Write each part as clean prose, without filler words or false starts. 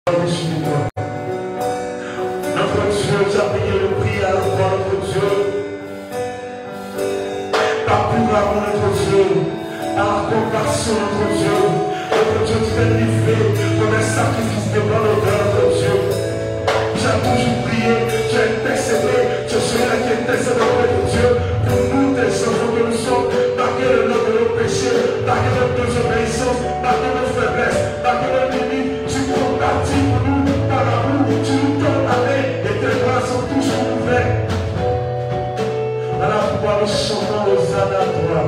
Notre Dieu, tu as payé le prix à la croix, notre Dieu. Ta pure amour, notre Dieu. Ta compassion, notre Dieu. Notre Dieu, tu t'es livré comme un sacrifice de bonne odeur, notre Dieu. Tu as toujours prié, tu as intercédé, tu seras qui intercède auprès de Dieu. Pour nous, tes enfants que nous sommes, malgré le nom de nos péchés, malgré notre désobéissance, malgré nos faiblesses, malgré nos limites, tu compatis pour nous par l'amour, tu nous donnes la main et tes bras sont toujours ouverts. À la fois nous chantons Hosanna à toi.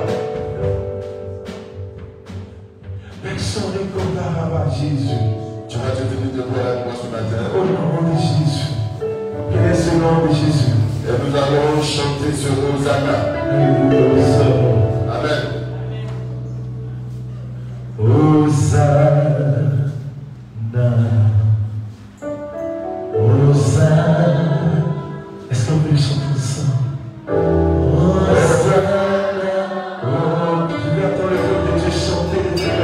Personne ne comparera à Jésus. Tu vas te tenir debout avec moi ce matin. Au nom de Jésus. Quel est ce nom de Jésus? Et nous allons chanter ce Hosanna. Amen. Hosanna. Hosanna. Est-ce qu'on peut le chanter ensemble? Hosanna. Oh, je vais attendre le peuple de Dieu chanter les Dieu.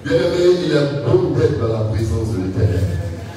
Bien-aimé, il est bon d'être dans la présence de l'Éternel.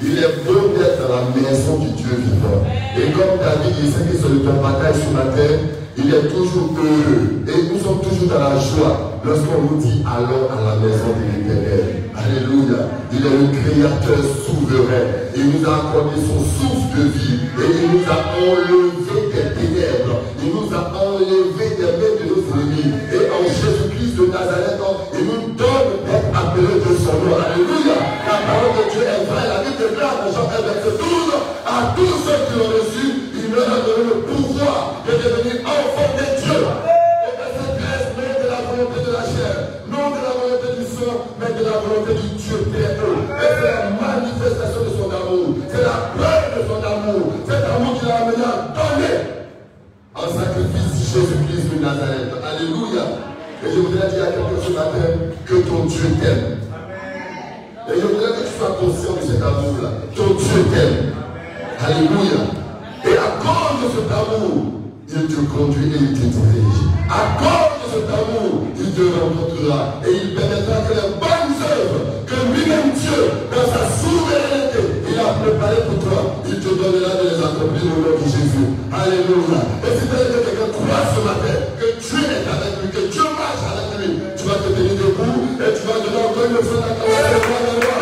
Il est bon d'être dans la maison du Dieu vivant. Et comme David, il sait que c'est le temps de bataille sur la terre, il est toujours heureux. Et nous sommes toujours dans la joie lorsqu'on nous dit allons à la maison de l'Éternel. Alléluia. Il est le Créateur souverain. Il nous a accordé son souffle de vie. Et il nous a enlevé des ténèbres. Il nous a enlevé des mains de nos ennemis. Et en Jésus-Christ de Nazareth, il nous donne d'être appelé de son nom. Alléluia. La parole de Dieu est vraie. La Bible déclare dans Jean 1, verset 12, à tous ceux qui l'ont reçu, il leur a donné le pouvoir de devenir enfants de Dieu. Et verset 13, non de la volonté de la chair, non de la volonté du sang, mais de la volonté du Dieu très haut. Et c'est la manifestation de son amour. C'est la preuve de son amour. Cet amour qu'il a amené à donner en sacrifice Jésus-Christ de Nazareth. Alléluia. Et je voudrais dire à quelqu'un ce matin que ton Dieu t'aime. Et je voudrais que tu sois conscient de cet amour-là. Ton Dieu t'aime. Alléluia. Et à cause de cet amour, il te conduit et il te dirige. À cause de cet amour, il te rencontrera. Et il permettra que les bonnes œuvres que lui-même Dieu, dans sa souveraineté, il a préparées pour toi, il te donnera de les accomplir au nom de Jésus. Alléluia. Et si tu as quelqu'un croit ce matin que Dieu est avec lui, que Dieu marche avec lui, tu vas te tenir debout et tu vas donner encore une fois la parole de Dieu.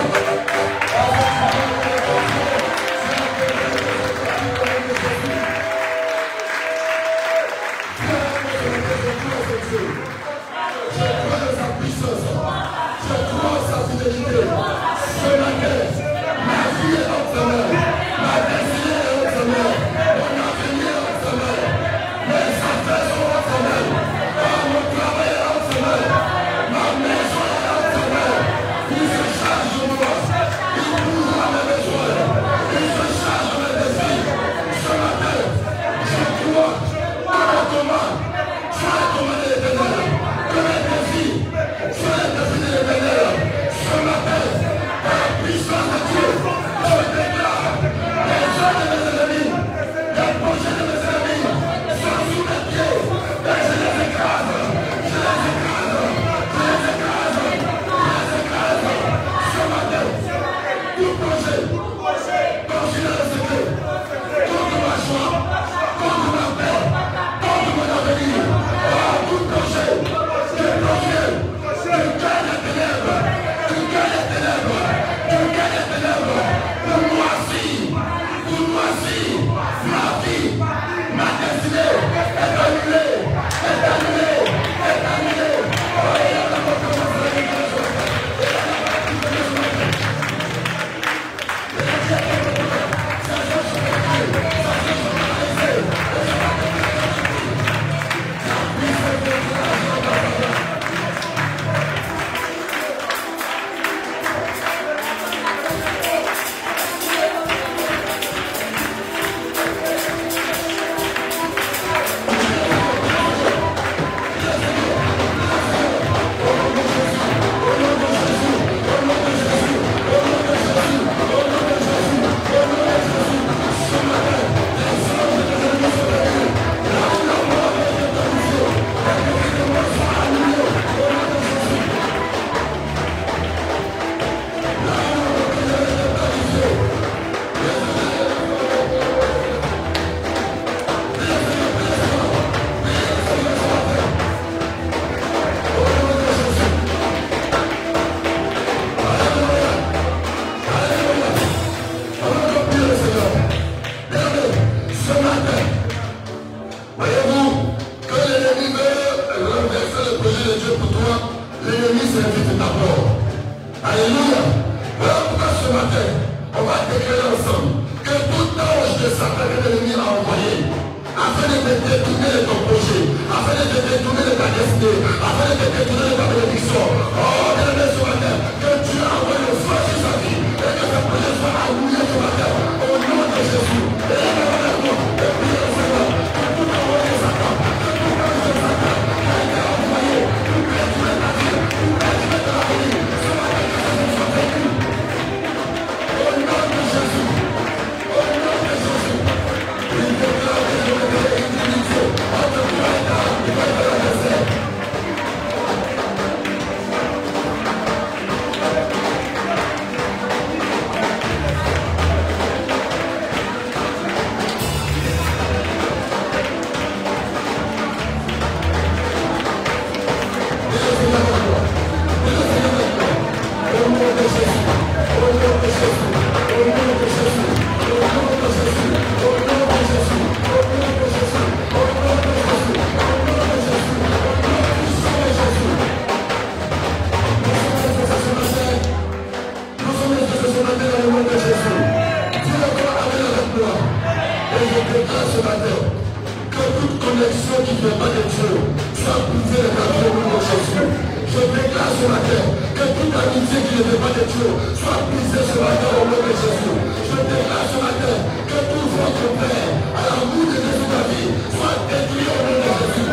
amitié qui ne fait pas de Dieu soit brisée ce matin au nom de Jésus. Je déclare ce matin que tout votre père à l'amour de Jésus de la vie soit détruit au nom de Jésus.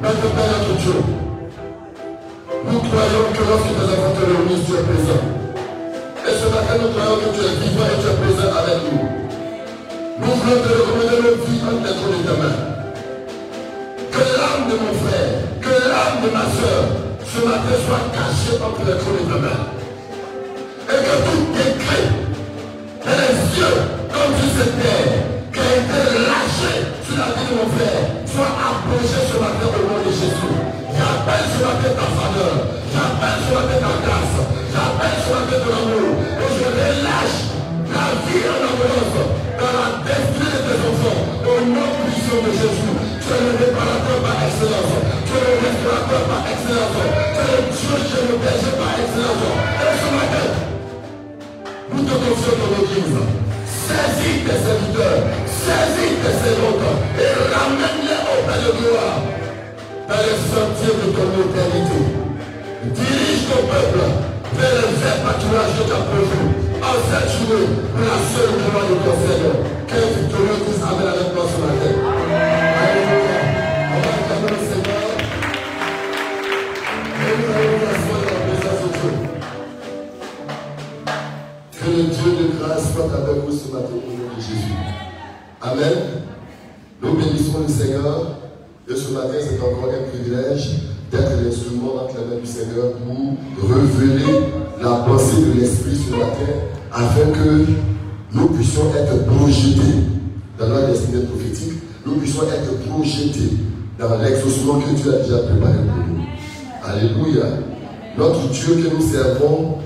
Notre Père, notre Dieu, nous croyons que lorsque tes enfants te réunissent, tu es présent. Et ce matin, nous croyons que tu es vivant et tu es présent avec nous. Nous voulons te recommander nos vies entre tes trônes de ta main. Que l'âme de mon frère, que l'âme de ma soeur, ce matin soit cachée entre les trônes de ta main. Et que tout décret, et les yeux, comme sur cette terre, qui a été lâché sur la vie de mon frère, soit abrogé ce matin au nom de Jésus. J'appelle ce matin ta faveur, j'appelle ce matin ta grâce, j'appelle ce matin ton amour, et je relâche la vie en abondance dans la destinée de tes enfants, au nom puissant de Jésus. Tu es le réparateur par excellence, tu es le restaurateur par excellence, tu es le Dieu qui est le berger par excellence. Et ce matin, nous te confions ton église. Saisis tes serviteurs, saisis tes servantes et ramène-les au Père de gloire dans les sentiers de ton éternité. Dirige ton peuple vers le vrai pâturage de ta prévu en cette journée pour la seule gloire de ton Seigneur. Quel victorieux Christ amène avec moi ce matin. Alléluia. On va acclamer le Seigneur. Et nous allons nous asseoir dans la présence de Dieu. Que le Dieu de grâce soit avec vous ce matin au nom de Jésus. Amen. Nous bénissons le Seigneur. Et ce matin, c'est encore un privilège d'être l'instrument entre les mains du Seigneur pour révéler la pensée de l'Esprit ce matin, afin que nous puissions être projetés dans notre destinée prophétique, nous puissions être projetés dans l'exaucement que Dieu a déjà préparé pour nous. Alléluia. Notre Dieu que nous servons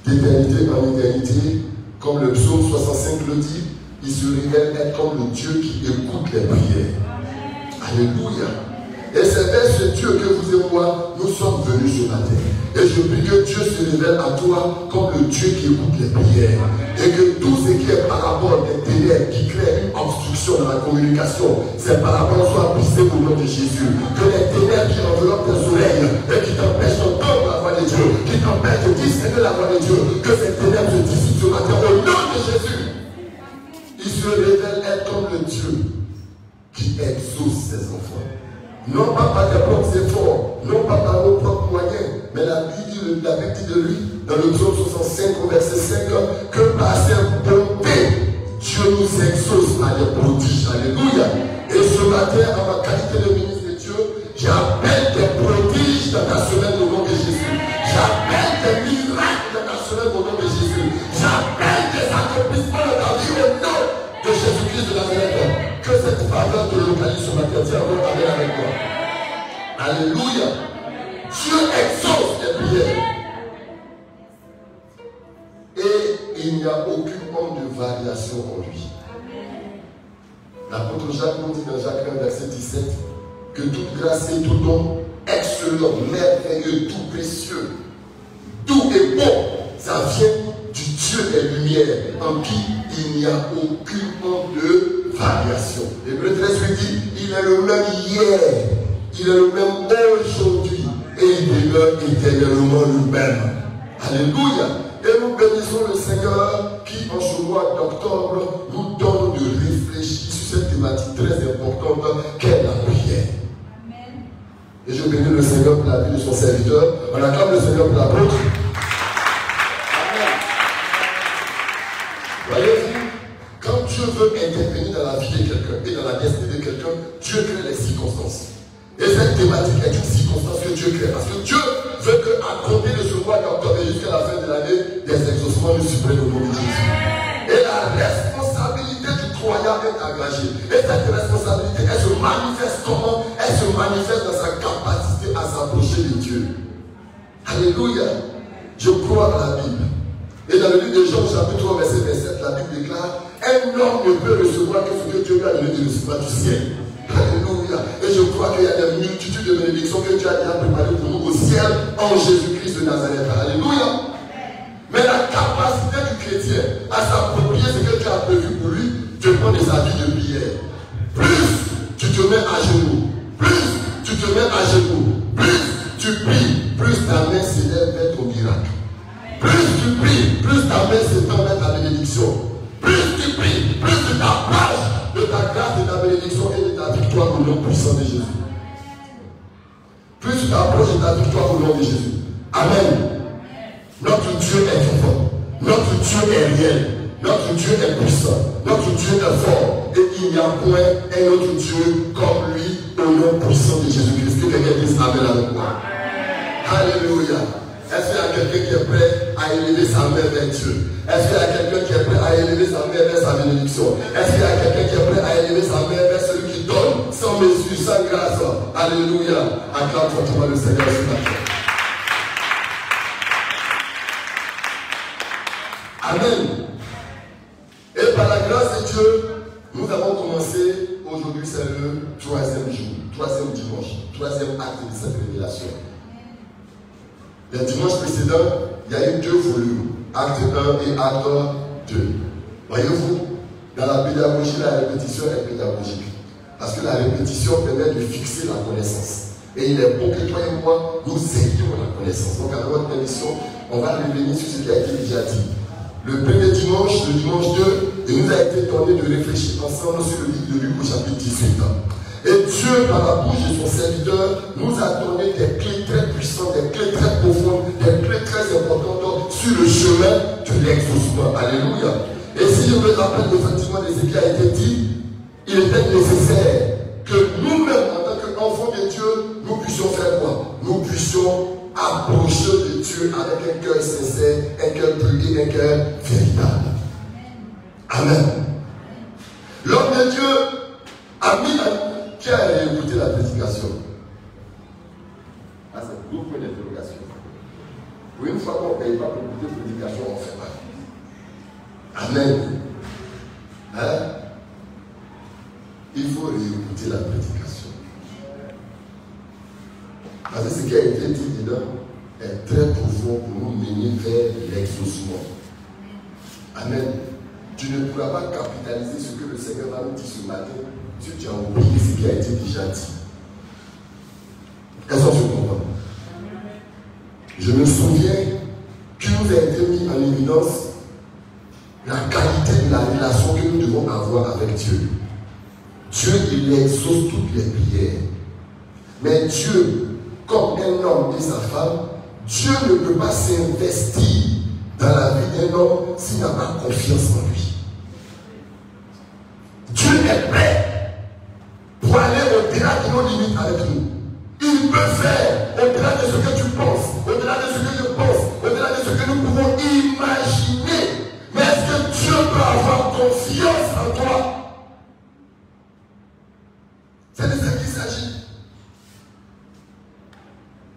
d'éternité en éternité, comme le psaume 65 le dit, il se révèle être comme le Dieu qui écoute les prières. Alléluia. Et c'est vers ce Dieu que vous et moi, nous sommes venus ce matin. Et je prie que Dieu se révèle à toi comme le Dieu qui écoute les prières. Et que tout ce qui est par rapport des ténèbres qui créent une obstruction dans la communication, ces paraboles soient brisées au nom de Jésus. Que les ténèbres qui enveloppent tes oreilles et qui t'empêchent d'entendre la voix de Dieu, qui t'empêchent de discerner la voix de Dieu, que ces ténèbres se dissipent ce matin au nom de Jésus. Il se révèle être comme le Dieu qui exauce ses enfants. Non pas par tes propres efforts, non pas par nos propres moyens, mais la Bible dit de lui, dans le psaume 65, au verset 5, que par sa bonté, Dieu nous exauce par les prodiges. Alléluia. Et ce matin, en ma qualité de ministre de Dieu, j'appelle des prodiges dans ta semaine au nom de Jésus. J'appelle des miracles dans ta semaine au nom de Jésus. J'appelle des accomplissements dans ta vie au nom de Jésus-Christ de Nazareth. Que cette faveur te localise ce matin. Tiens, on va aller avec moi. Alléluia. Dieu exauce les prières. Et il n'y a aucune onde de variation en lui. L'apôtre Jacques nous dit dans Jacques 1, verset 17, que toute grâce et tout don excellent, merveilleux, tout précieux, tout est bon, ça vient du Dieu des Lumières, en qui il n'y a aucune onde de variation. Hébreux 13 lui dit, il est le même hier, il est le même aujourd'hui, et il demeure éternellement le même. Alléluia. Et nous bénissons le Seigneur qui, en ce mois d'octobre, nous donne de réfléchir sur cette thématique très importante qu'est la prière. Amen. Et je bénis le Seigneur pour la vie de son serviteur. On acclame le Seigneur pour l'apôtre. Voyez-vous, quand Dieu veut intervenir dans la vie de quelqu'un et dans la destinée de quelqu'un, Dieu crée les circonstances. Et cette thématique est une circonstance que Dieu crée. Parce que Dieu veut qu'à compter de ce mois d'octobre et jusqu'à la fin de l'année, des exaucements nous suppriment au nom de Jésus. Et la responsabilité du croyant est engagée. Et cette responsabilité, elle se manifeste comment? Elle se manifeste dans sa capacité à s'approcher de Dieu. Alléluia. Je crois dans la Bible. Et dans le livre de Jean, chapitre 3, verset 27, la Bible déclare: un homme ne peut recevoir que ce que Dieu lui a donné de recevoir du ciel. Alléluia. Et je crois qu'il y a des multitudes de bénédictions que Dieu a déjà préparées pour nous au ciel en Jésus-Christ de Nazareth. Alléluia. Mais la capacité du chrétien à s'approprier ce que Dieu a prévu pour lui dépend de sa vie de prière. Plus tu te mets à genoux, plus tu te mets à genoux, plus tu pries, plus plus ta main s'élève vers ton miracle. Plus tu pries, plus ta main s'étend vers ta bénédiction. Plus tu pries, plus tu t'approches de ta grâce, de ta bénédiction et de ta victoire au nom puissant de Jésus. Plus tu t'approches de ta victoire au nom de Jésus. Amen. Notre Dieu est vivant. Notre Dieu est réel. Notre Dieu est puissant. Notre Dieu est fort. Et il n'y a point un autre Dieu comme lui au nom puissant de Jésus-Christ. Que quelqu'un dise Amen avec moi. Alléluia. Est-ce qu'il y a quelqu'un qui est prêt à élever sa main vers Dieu? Est-ce qu'il y a quelqu'un qui est prêt à élever sa main vers sa bénédiction? Est-ce qu'il y a quelqu'un qui est prêt à élever sa main vers celui qui donne sans mesure, sans grâce? Alléluia. Acclame fortement le Seigneur ce matin. Amen. Et par la grâce de Dieu, nous avons commencé, aujourd'hui c'est le 3e jour, 3e dimanche, 3e acte de cette révélation. Le dimanche précédent, il y a eu 2 volumes, acte 1 et acte 2. Voyez-vous, dans la pédagogie, la répétition est pédagogique. Parce que la répétition permet de fixer la connaissance. Et il est bon que toi et moi, nous ayons la connaissance. Donc à notre émission, on va revenir sur ce qui a été déjà dit. Le premier dimanche, le dimanche 2, il nous a été donné de réfléchir ensemble sur le livre de Luc au chapitre 18. Et Dieu, par la bouche de son serviteur, nous a donné des clés très puissantes, des clés très profondes, des clés très importantes sur le chemin de l'exaucement. Alléluia. Et si je me rappelle effectivement de ce qui a été dit, il était nécessaire que nous-mêmes, en tant qu'enfants de Dieu, nous puissions faire quoi? Nous puissions approcher de Dieu avec un cœur sincère, un cœur pur et un cœur véritable. Amen. L'homme de Dieu a mis qui a écouté la prédication. Ah, c'est beaucoup d'interrogations. Pour une fois qu'on ne paye pas pour écouter la prédication, on ne fait pas. Amen. Hein? Il faut réécouter la prédication. Parce que ce qui a été dit dedans est très profond pour nous mener vers l'exaucement. Amen. Tu ne pourras pas capitaliser ce que le Seigneur va nous dire ce matin si tu as oublié ce qui a été déjà dit. Est-ce que tu comprends? Je me souviens qu'il nous a été mis en évidence la qualité de la relation que nous devons avoir avec Dieu. Dieu, il exauce toutes les prières. Mais Dieu, comme un homme et sa femme, Dieu ne peut pas s'investir dans la vie d'un homme s'il n'a pas confiance en lui. Dieu est prêt pour aller au-delà de nos limites avec nous. Il peut faire au-delà de ce que tu penses, au-delà de ce que je pense, au-delà de ce que nous pouvons imaginer. Mais est-ce que Dieu peut avoir confiance en toi? C'est de ce qu'il s'agit.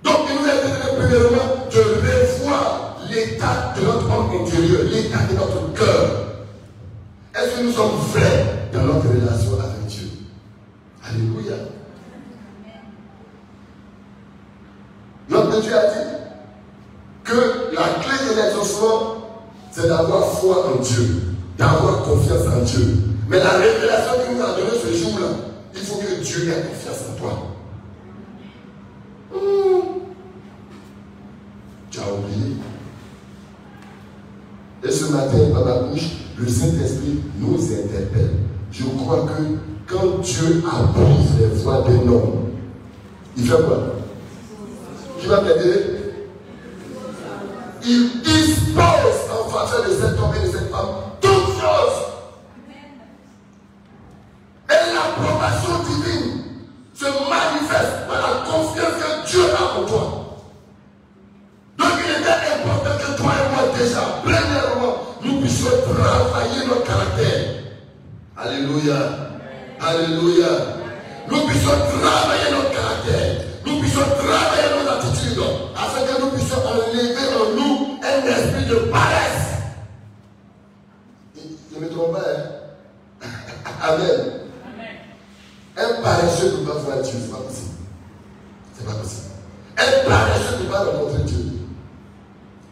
Donc il nous a donné premièrement de revoir l'état de notre homme intérieur, l'état de notre cœur. Est-ce que nous sommes vrais dans notre relation avec Dieu? Alléluia. Notre Dieu a dit que la clé de l'exaucement, c'est d'avoir foi en Dieu, d'avoir confiance en Dieu. Mais la révélation qu'il nous a donnée ce jour-là, il faut que Dieu ait confiance en toi. Tu as oublié. Et ce matin, par la bouche, le Saint-Esprit nous interpelle. Je crois que quand Dieu approuve les voies d'un homme, il fait quoi? Qui va t'aider? Il dispose en faveur de cet homme et de cette femme toutes choses. Et l'approbation divine se manifeste par la confiance que Dieu a en toi. Donc il était important que toi et moi déjà, premièrement, nous puissions travailler notre caractère. Alléluia. Alléluia. Nous puissions travailler notre caractère. Nous puissions travailler nos attitudes afin que nous puissions enlever en nous un esprit de paresse. Je ne me trompe pas, hein? Amen. Un paresseux ne peut pas voir Dieu, c'est pas possible. C'est pas possible. Un paresseux ne peut pas rencontrer Dieu.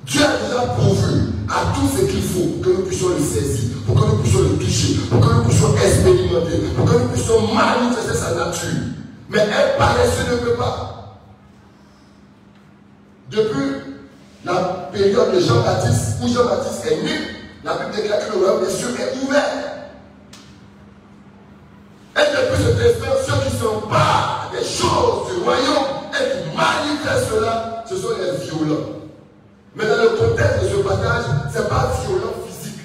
Dieu a déjà pourvu à tout ce qu'il faut pour que nous puissions le saisir, pour que nous puissions le toucher, pour que nous puissions expérimenter, pour que nous puissions manifester sa nature. Mais un paresseux ne peut pas. depuis la période de Jean-Baptiste, où Jean-Baptiste est né, la Bible déclare que le royaume des cieux est ouvert. Et depuis cet instant, ceux qui s'emparent des choses du royaume et qui manifestent cela, ce sont les violents. Mais dans le contexte de ce passage, ce n'est pas violent physique.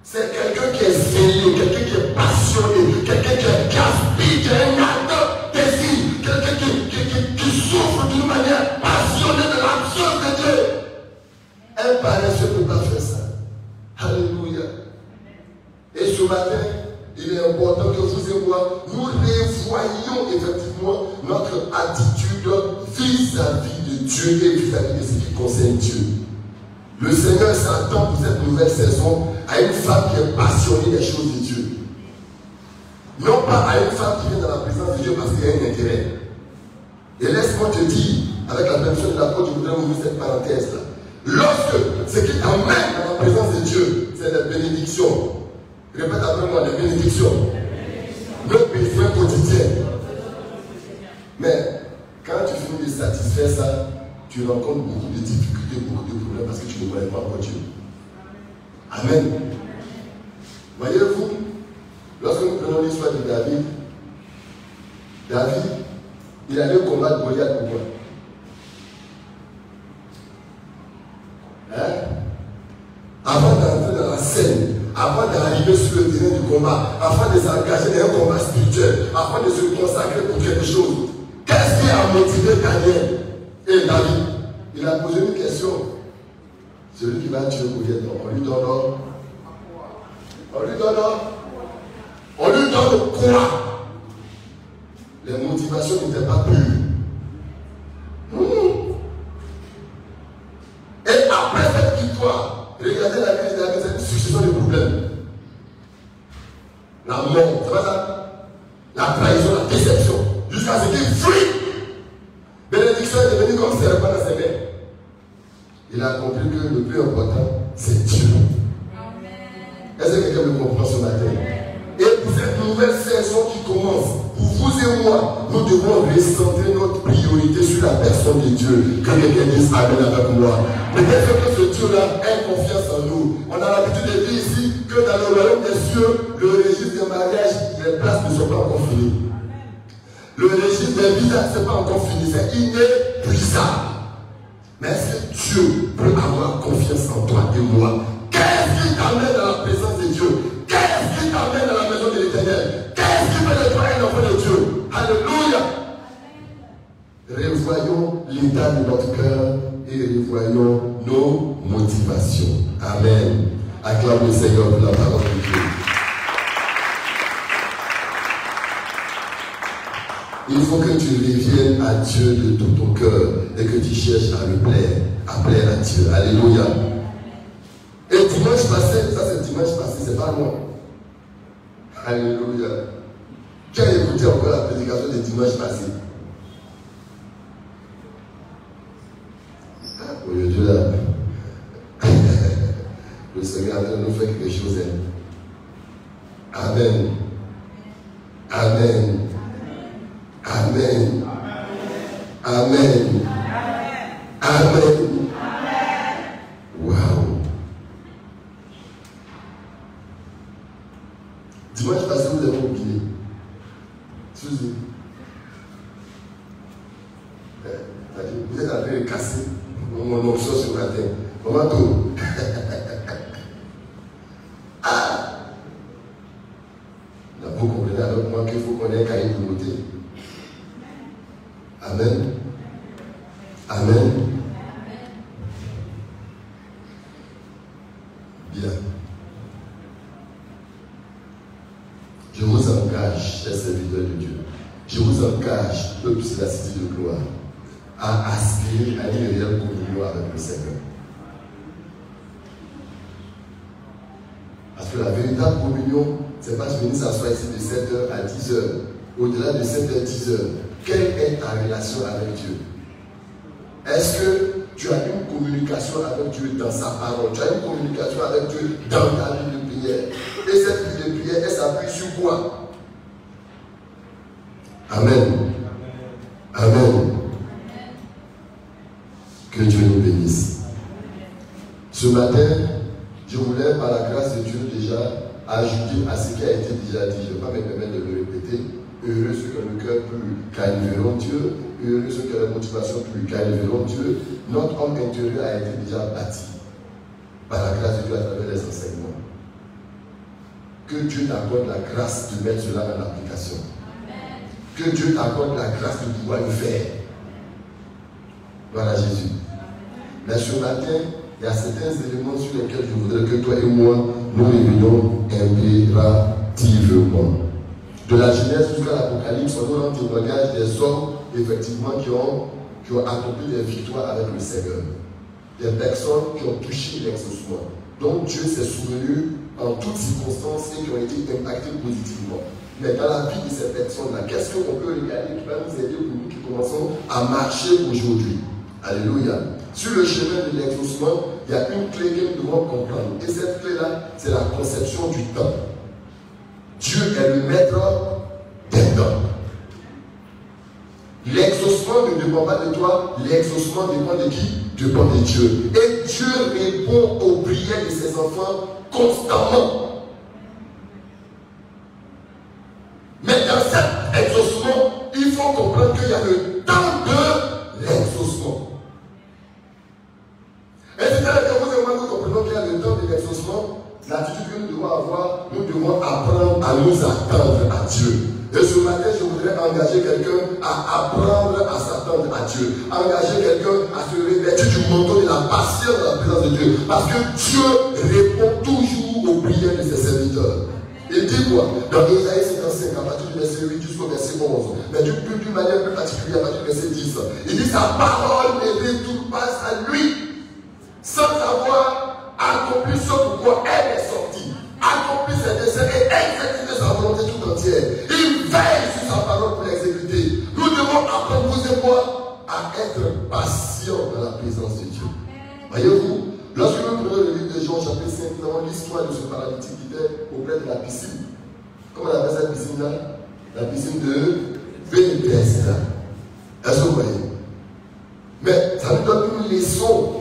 C'est quelqu'un qui est zélé, quelqu'un qui est passionné, quelqu'un qui est gaspillé, qui a un ardent désir, quelqu'un qui souffre d'une manière passionnée de l'absence de Dieu. Un paresseux ne peut pas faire ça. Alléluia. Et ce matin, il est important que vous et moi, nous revoyions effectivement notre attitude vis-à-vis de Dieu et vis-à-vis de ce qui concerne Dieu. Le Seigneur s'attend pour cette nouvelle saison à une femme qui est passionnée des choses de Dieu. Non pas à une femme qui vient dans la présence de Dieu parce qu'il y a un intérêt. Et laisse-moi te dire, avec la permission de l'apôtre, je voudrais ouvrir cette parenthèse-là. Lorsque ce qui t'amène dans la présence de Dieu, c'est la bénédiction. Répète après moi, les bénédictions. Nos besoins quotidiens. Mais quand tu finis de satisfaire ça, tu rencontres beaucoup de difficultés, beaucoup de problèmes parce que tu ne connais pas encore Dieu. Amen. Voyez-vous, lorsque nous prenons l'histoire de David, il allait combattre Goliath pour moi. Avant d'entrer dans la scène, avant d'arriver sur le terrain du combat, afin de s'engager dans un combat spirituel, afin de se consacrer pour quelque chose, qu'est-ce qui a motivé Daniel et David? Il a posé une question. Celui qui va tuer Goliath, on lui donne l'or. On lui donne l'or. On lui donne quoi? Les motivations n'étaient pas pures. Et après cette victoire, regardez la vie de David, c'est une succession de problèmes. La mort, c'est pas ça? La trahison, la déception, jusqu'à ce qu'il fuit. Bénédiction est devenue comme serpent dans ses mains. Il a compris que le plus important, c'est Dieu. Est-ce que quelqu'un me comprend ce matin? Et pour cette nouvelle saison qui commence, pour vous et moi, nous devons recentrer notre priorité sur la personne de Dieu. Que quelqu'un dise Amen avec moi. Peut-être que ce Dieu-là ait confiance en nous. On a l'habitude de dire ici que dans le royaume des cieux, le registre des mariages, les places ne sont pas encore finies. Le registre des visas, ce n'est pas encore fini, c'est inépuisable. Mais est-ce que Dieu peut avoir confiance en toi et moi? Qu'est-ce qui t'amène dans la présence de Dieu? Qu'est-ce qui t'amène dans la maison de l'Éternel? Qu'est-ce qui fait de toi un enfant de Dieu? Alléluia! Revoyons l'état de notre cœur et revoyons nos motivations. Amen. Acclame le Seigneur pour la parole de Dieu. Il faut que tu reviennes à Dieu de tout ton cœur et que tu cherches à le plaire, à plaire à Dieu. Alléluia. Et dimanche passé, ça c'est dimanche passé, c'est pas loin. Alléluia. Tu as écouté encore la prédication de dimanche passé. Aujourd'hui là, le Seigneur nous fait quelque chose. Amen. Amen. Amen. Amen. Amen. Wow. Dimanche passé, vous avez oublié. Suzy. Vous êtes en train de casser mon option ce matin. Comment tout? Ah! Vous comprenez avec moi qu'il faut qu'on ait un cahier de noter. Amen. Amen. Bien. Je vous engage, chers serviteurs de Dieu, je vous engage, peuple de la cité de gloire, à aspirer à une réelle communion avec le Seigneur. Parce que la véritable communion, c'est pas venir s'asseoir ici de 7h à 10h. Au-delà de 7h, 10h, quelle est ta relation avec Dieu? Est-ce que tu as une communication avec Dieu dans sa parole? Tu as une communication avec Dieu dans ta vie de prière? Et cette vie de prière, elle s'appuie sur quoi? Amen. Amen. Que Dieu nous bénisse. Ce matin, je voulais, par la grâce de Dieu, déjà ajouter à ce qui a été déjà dit. Je ne vais pas me permettre de le répéter. Heureux ceux qui ont le cœur pur, car ils verront Dieu. Heureux ceux qui ont la motivation pure, car ils verront Dieu. Notre homme intérieur a été déjà bâti par la grâce de Dieu à travers les enseignements. Que Dieu t'accorde la grâce de mettre cela dans l'application. Que Dieu t'accorde la grâce de pouvoir le faire. Voilà Jésus. Mais ce matin, il y a certains éléments sur lesquels je voudrais que toi et moi nous revenions impérativement. De la Genèse jusqu'à l'Apocalypse, on nous rend témoignage des hommes effectivement qui ont accompli des victoires avec le Seigneur. Des personnes qui ont touché l'exaucement. Donc Dieu s'est souvenu en toutes circonstances et qui ont été impactées positivement. Mais dans la vie de ces personnes-là, qu'est-ce qu'on peut regarder qui va nous aider pour nous qui commençons à marcher aujourd'hui? Alléluia. Sur le chemin de l'exaucement, il y a une clé que nous devons comprendre. Et cette clé-là, c'est la conception du temps. Dieu est le maître des temps. L'exaucement ne dépend pas de toi, l'exaucement dépend de qui? Dépend de Dieu. Et Dieu répond aux prières de ses enfants constamment. Mais dans cet exaucement, il faut comprendre qu'il y a le temps de l'exaucement. Et c'est à dire que vous comprenons qu'il y a le temps de l'exaucement, l'attitude que nous devons avoir, nous devons apprendre à nous attendre à Dieu. Et ce matin, je voudrais engager quelqu'un à apprendre à s'attendre à Dieu. Engager quelqu'un à se revêtir du manteau de la patience dans la présence de Dieu. Parce que Dieu répond toujours aux prières de ses serviteurs. Il dit quoi? Dans Isaïe 55, à partir du verset 8 jusqu'au verset 11, mais d'une manière plus particulière, à partir du verset 10, il dit sa parole ne retourne pas à lui, sans avoir accompli ce pourquoi elle est sortie, accompli ses desseins et exécuté sa volonté tout entière. Il veille sur sa parole pour l'exécuter. Nous devons apprendre, vous et moi, à être patients dans la présence de Dieu. Voyez-vous, lorsque nous prenons le livre de Jean chapitre 5, nous avons l'histoire de ce paralytique qui était auprès de la piscine. Comment on appelle cette piscine-là? La piscine de Bethesda. Est-ce que vous voyez? Mais ça nous donne une leçon.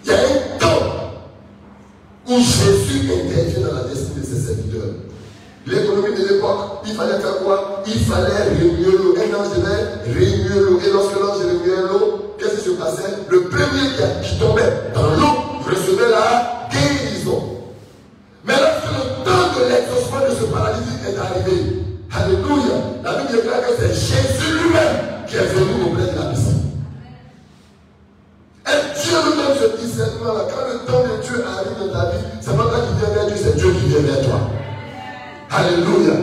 Il y a un temps où Jésus intervient dans la destinée de ses serviteurs. L'économie de l'époque, il fallait faire quoi? Il fallait remuer l'eau. Un ange devait remuer l'eau. Et lorsque l'ange remuait l'eau, qu'est-ce qui se passait? Le premier qui tombait dans l'eau recevait la guérison. Mais lorsque le temps de l'exaucement de ce paralytique est arrivé, alléluia, la Bible déclare que c'est Jésus lui-même qui est venu auprès de la piscine. Et Dieu nous donne ce discernement-là. Quand le temps de Dieu arrive dans ta vie, c'est pas toi qui viens vers Dieu, c'est Dieu qui vient vers toi. Alléluia.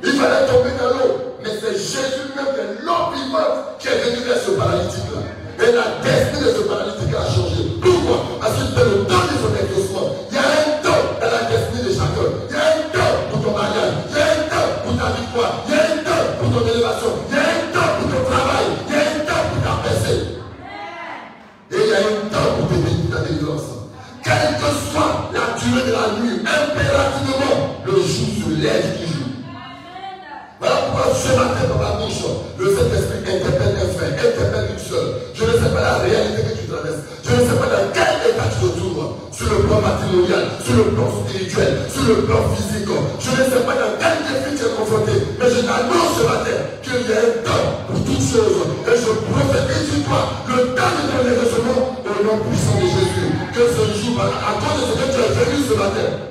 Il fallait tomber dans l'eau. Mais c'est Jésus même de l'eau vivante qui est venu vers ce paralytique-là. Et la destinée de ce paralytique a changé. Pourquoi? Parce que c'est le temps de son exaucement. Il y a un temps dans la destinée de chacun. Il y a un temps pour ton mariage. Il y a un temps pour ta victoire. Il y a un temps pour ton élévation. Il y a un temps pour ton travail. Il y a un temps pour ta percée. Et il y a un temps pour ta délivrance. Quelle que soit la durée de la nuit, impérativement, le jour se lève toujours. Voilà pourquoi ce matin dans ma bouche, le Saint-Esprit interpelle un frère, interpelle une soeur. Je ne sais pas la réalité que tu traverses. Je ne sais pas dans quel état tu te trouves. Sur le plan matrimonial, sur le plan spirituel, sur le plan physique. Je ne sais pas dans quel défi tu es confronté. Mais je t'annonce ce matin qu'il y a un temps pour toutes choses. Et je prophétise sur toi le temps de ton exaucement au nom puissant de Jésus. Que ce jour, à cause de ce que tu as venu ce matin,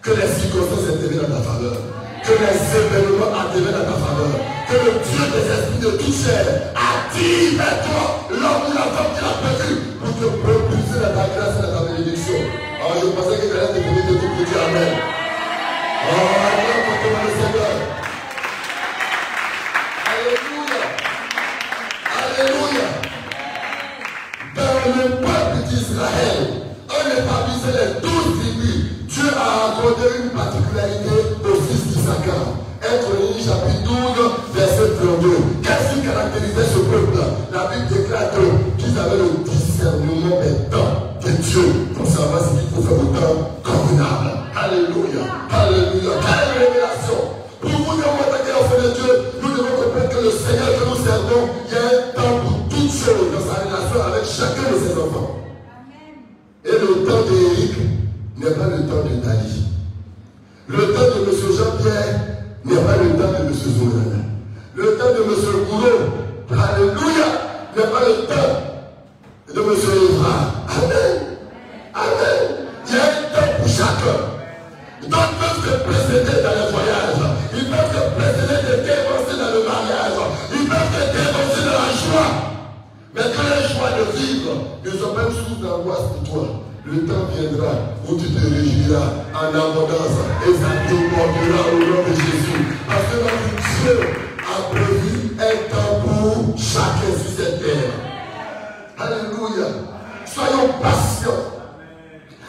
que les circonstances interviennent dans ta faveur. Que les événements interviennent dans ta faveur. Que le Dieu des esprits de toute chair attire vers toi l'homme ou la femme qui l'a perdu pour te propulser dans ta grâce et dans ta bénédiction. Alors je pensais que tu allais te donner de tout pour dire Amen. Oh, Amen pour toi le Seigneur. Alléluia. Alléluia. Dans le peuple d'Israël, on établissait les 12 tribus. Dieu a accordé une particularité au fils d'Issachar. 1 Chroniques chapitre 12, verset 32. Qu'est-ce qui caractérisait ce peuple-là? La Bible déclare qu'ils avaient le discernement des temps de Dieu pour savoir ce qu'il faut faire au temps convenable. Alléluia. Alléluia. Quelle révélation! Pour vous dire, moi, tant qu'enfant de Dieu, nous devons comprendre que le Seigneur que nous servons, il y a un temps pour toutes choses dans sa relation chacun de ses enfants. Et le temps d'Éric n'est pas le temps de Dali. Le temps de M. Jean-Pierre n'est pas le temps de M. Zoulana. Le temps de M. Goulot, alléluia, n'est pas le temps de M. Evra. Amen. Amen. Il y a un temps pour chacun. D'autres peuvent te précéder dans le voyage. Ils peuvent te précéder de t'avancer dans le mariage. Ils peuvent te t'avancer dans la joie. Mais quand la joie de vivre ne sont pas une source d'angoisse pour toi, le temps viendra où tu te réjouiras en abondance et ça débordera au nom de Jésus. Parce que notre Dieu a prévu un temps pour chacun sur cette terre. Alléluia. Soyons patients.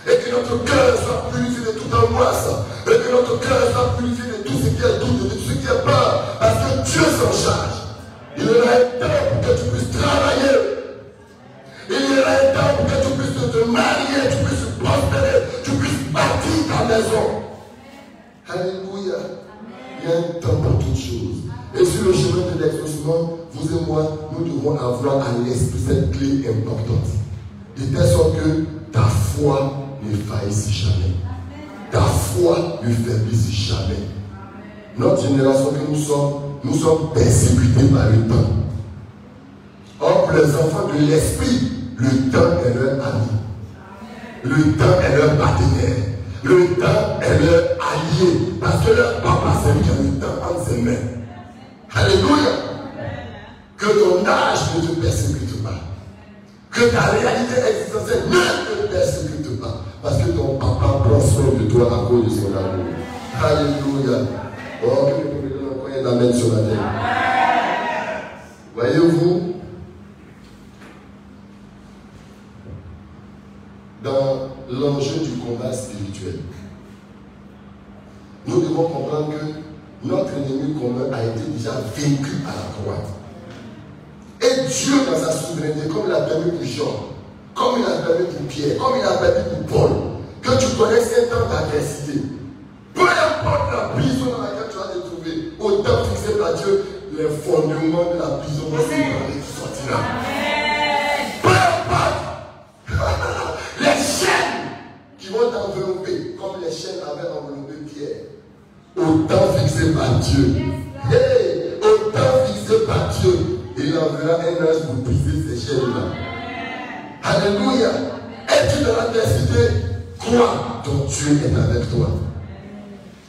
Et que notre cœur soit purifié de toute angoisse. Et que notre cœur soit purifié de tout ce qui est doute, de tout ce qui est peur. Parce que Dieu s'en charge. Il y aura un temps pour que tu puisses travailler. Il y aura un temps pour que tu puisses te marier, tu puisses prospérer, tu puisses bâtir ta maison. Alléluia. Il y a un temps pour toutes choses. Et sur le chemin de l'exaucement, vous et moi, nous devons avoir à l'esprit cette clé importante. De telle sorte que ta foi ne faillisse jamais. Ta foi ne faiblisse jamais. Notre génération que nous sommes persécutés par le temps. Or, pour les enfants de l'esprit, le temps est leur ami. Le temps est leur partenaire. Le temps est leur allié. Parce que leur papa, c'est lui qui a le temps entre ses mains. Alléluia. Que ton âge ne te persécute pas. Que ta réalité existentielle ne te persécute pas. Parce que ton papa prend soin de toi à cause de son amour. Alléluia. Oh, que le Dieu nous envoie un amen sur la terre. Voyez-vous, dans l'enjeu du combat spirituel, nous devons comprendre que notre ennemi commun a été déjà vaincu à la croix. Et Dieu, dans sa souveraineté, comme il a permis pour Jean, comme il a permis pour Pierre, comme il a permis pour Paul, que tu connaisses un temps d'adversité. Peu importe la prison dans laquelle tu vas te trouver, autant fixé par Dieu, les fondements de la prison vont s'ébranler, tu sortiras. Peu importe les chaînes qui vont t'envelopper, comme les chaînes avaient enveloppé Pierre. Autant fixé par Dieu. Hey, autant fixé par Dieu. Il enverra un ange pour briser ces chaînes-là. Alléluia. Es-tu dans l'adversité? Crois, ton Dieu est avec toi.